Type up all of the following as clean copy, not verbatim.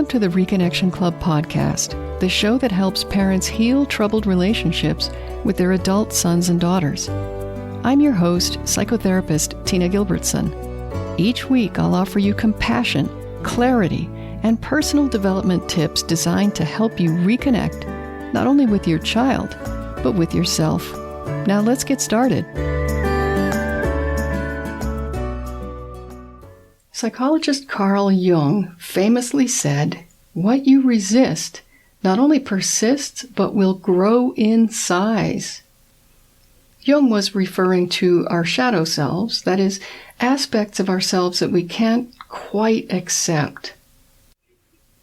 Welcome to the Reconnection Club podcast, the show that helps parents heal troubled relationships with their adult sons and daughters. I'm your host, psychotherapist Tina Gilbertson. Each week, I'll offer you compassion, clarity, and personal development tips designed to help you reconnect, not only with your child, but with yourself. Now let's get started. Psychologist Carl Jung famously said, "What you resist not only persists, but will grow in size." Jung was referring to our shadow selves, that is, aspects of ourselves that we can't quite accept.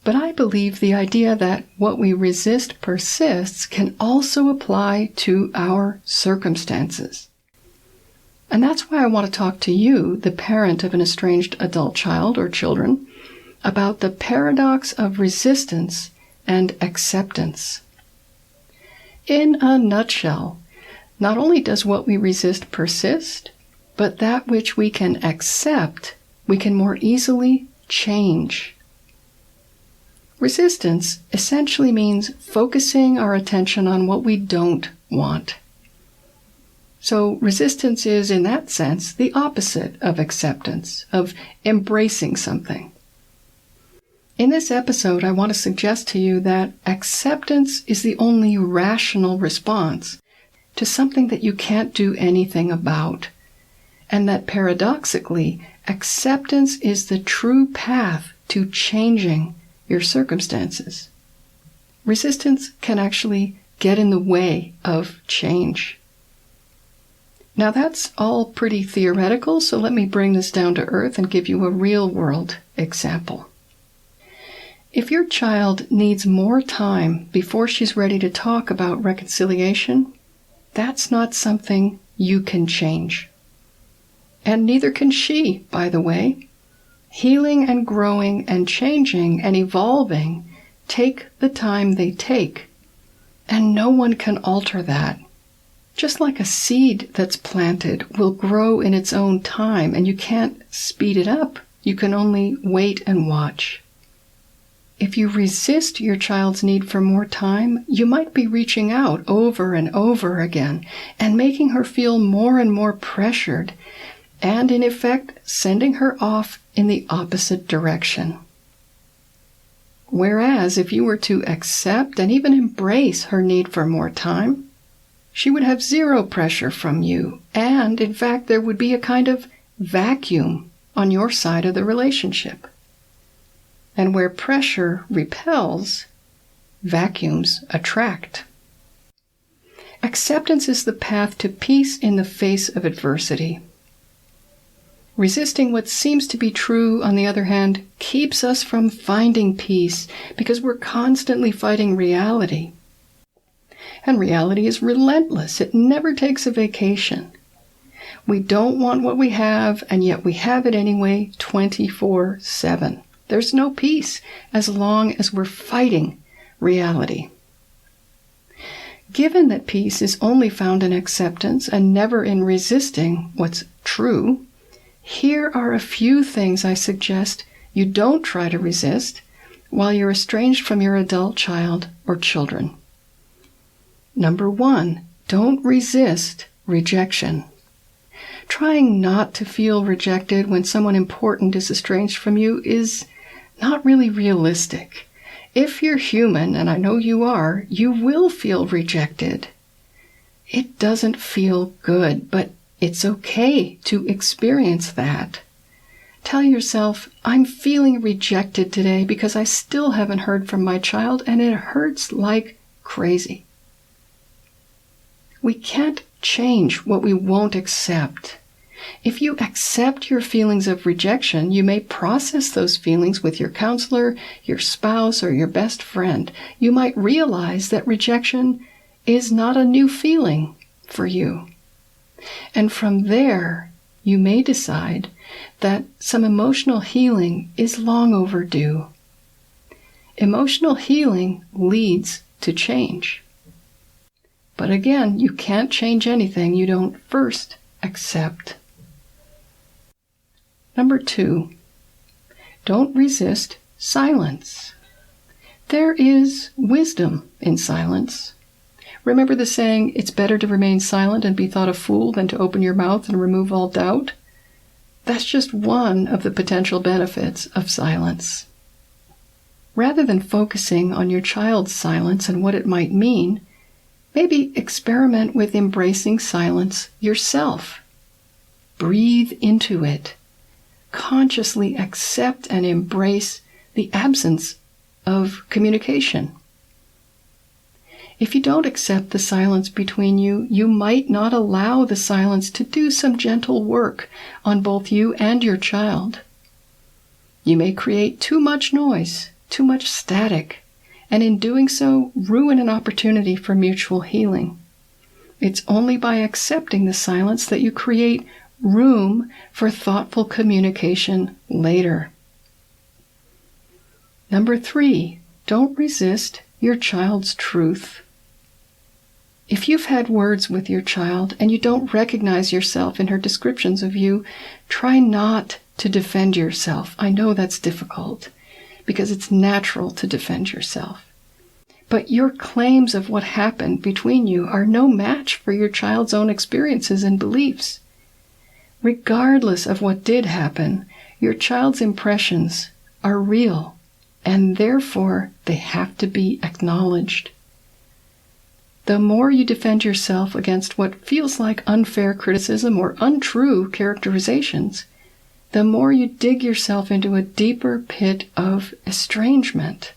But I believe the idea that what we resist persists can also apply to our circumstances. And that's why I want to talk to you, the parent of an estranged adult child or children, about the paradox of resistance and acceptance. In a nutshell, not only does what we resist persist, but that which we can accept, we can more easily change. Resistance essentially means focusing our attention on what we don't want. So resistance is, in that sense, the opposite of acceptance, of embracing something. In this episode, I want to suggest to you that acceptance is the only rational response to something that you can't do anything about, and that paradoxically, acceptance is the true path to changing your circumstances. Resistance can actually get in the way of change. Now that's all pretty theoretical, so let me bring this down to earth and give you a real-world example. If your child needs more time before she's ready to talk about reconciliation, that's not something you can change. And neither can she, by the way. Healing and growing and changing and evolving take the time they take, and no one can alter that. Just like a seed that's planted will grow in its own time, and you can't speed it up. You can only wait and watch. If you resist your child's need for more time, you might be reaching out over and over again and making her feel more and more pressured, and in effect, sending her off in the opposite direction. Whereas if you were to accept and even embrace her need for more time, she would have zero pressure from you, and in fact there would be a kind of vacuum on your side of the relationship. And where pressure repels, vacuums attract. Acceptance is the path to peace in the face of adversity. Resisting what seems to be true, on the other hand, keeps us from finding peace because we're constantly fighting reality. And reality is relentless. It never takes a vacation. We don't want what we have, and yet we have it anyway 24/7. There's no peace as long as we're fighting reality. Given that peace is only found in acceptance and never in resisting what's true, here are a few things I suggest you don't try to resist while you're estranged from your adult child or children. Number 1, don't resist rejection. Trying not to feel rejected when someone important is estranged from you is not really realistic. If you're human, and I know you are, you will feel rejected. It doesn't feel good, but it's okay to experience that. Tell yourself, I'm feeling rejected today because I still haven't heard from my child, and it hurts like crazy. We can't change what we won't accept. If you accept your feelings of rejection, you may process those feelings with your counselor, your spouse, or your best friend. You might realize that rejection is not a new feeling for you. And from there, you may decide that some emotional healing is long overdue. Emotional healing leads to change. But again, you can't change anything you don't first accept. Number 2, don't resist silence. There is wisdom in silence. Remember the saying, it's better to remain silent and be thought a fool than to open your mouth and remove all doubt? That's just one of the potential benefits of silence. Rather than focusing on your child's silence and what it might mean, maybe experiment with embracing silence yourself. Breathe into it. Consciously accept and embrace the absence of communication. If you don't accept the silence between you, you might not allow the silence to do some gentle work on both you and your child. You may create too much noise, too much static, and in doing so, ruin an opportunity for mutual healing. It's only by accepting the silence that you create room for thoughtful communication later. Number 3, don't resist your child's truth. If you've had words with your child and you don't recognize yourself in her descriptions of you, try not to defend yourself. I know that's difficult because it's natural to defend yourself. But your claims of what happened between you are no match for your child's own experiences and beliefs. Regardless of what did happen, your child's impressions are real, and therefore they have to be acknowledged. The more you defend yourself against what feels like unfair criticism or untrue characterizations, the more you dig yourself into a deeper pit of estrangement.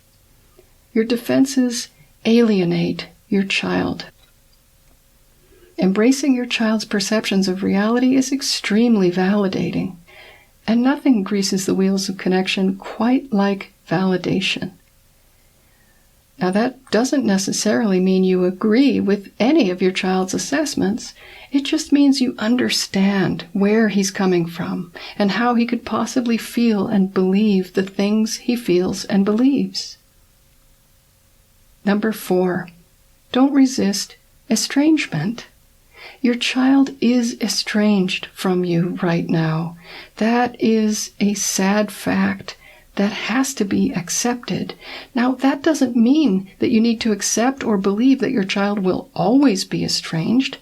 Your defenses alienate your child. Embracing your child's perceptions of reality is extremely validating, and nothing greases the wheels of connection quite like validation. Now, that doesn't necessarily mean you agree with any of your child's assessments. It just means you understand where he's coming from and how he could possibly feel and believe the things he feels and believes. Number 4, don't resist estrangement. Your child is estranged from you right now. That is a sad fact that has to be accepted. Now, that doesn't mean that you need to accept or believe that your child will always be estranged.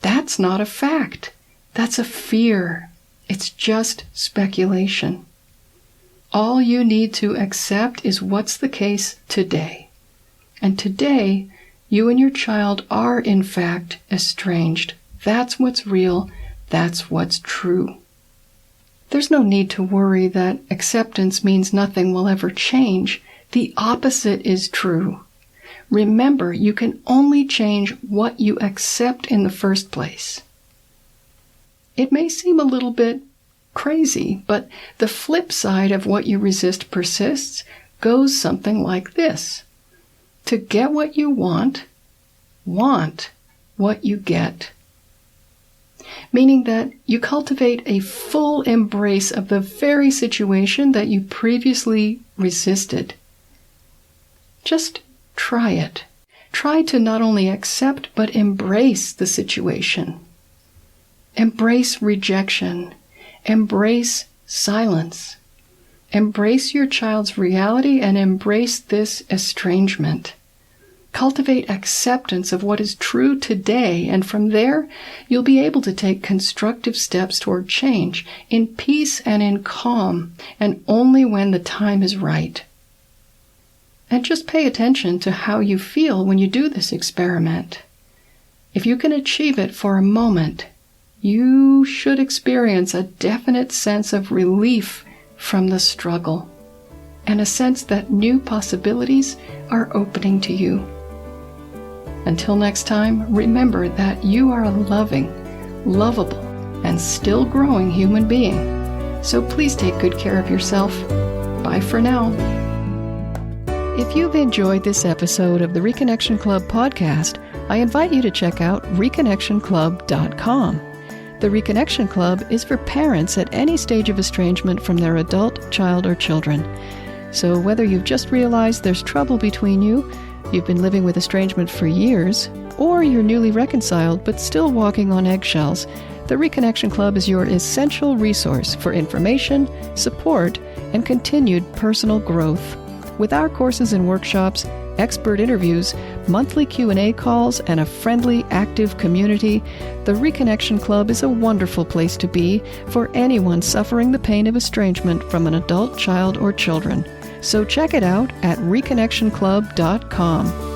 That's not a fact. That's a fear. It's just speculation. All you need to accept is what's the case today. And today, you and your child are, in fact, estranged. That's what's real. That's what's true. There's no need to worry that acceptance means nothing will ever change. The opposite is true. Remember, you can only change what you accept in the first place. It may seem a little bit crazy, but the flip side of what you resist persists goes something like this. To get what you want what you get. Meaning that you cultivate a full embrace of the very situation that you previously resisted. Just try it. Try to not only accept, but embrace the situation. Embrace rejection. Embrace silence. Embrace your child's reality and embrace this estrangement. Cultivate acceptance of what is true today, and from there, you'll be able to take constructive steps toward change in peace and in calm, and only when the time is right. And just pay attention to how you feel when you do this experiment. If you can achieve it for a moment, you should experience a definite sense of relief from the struggle, and a sense that new possibilities are opening to you. Until next time, remember that you are a loving, lovable, and still growing human being. So please take good care of yourself. Bye for now. If you've enjoyed this episode of the Reconnection Club podcast, I invite you to check out reconnectionclub.com. The Reconnection Club is for parents at any stage of estrangement from their adult, child, or children. So whether you've just realized there's trouble between you, you've been living with estrangement for years, or you're newly reconciled but still walking on eggshells, the Reconnection Club is your essential resource for information, support, and continued personal growth. With our courses and workshops, expert interviews, monthly Q&A calls, and a friendly, active community, the Reconnection Club is a wonderful place to be for anyone suffering the pain of estrangement from an adult, child, or children. So check it out at reconnectionclub.com.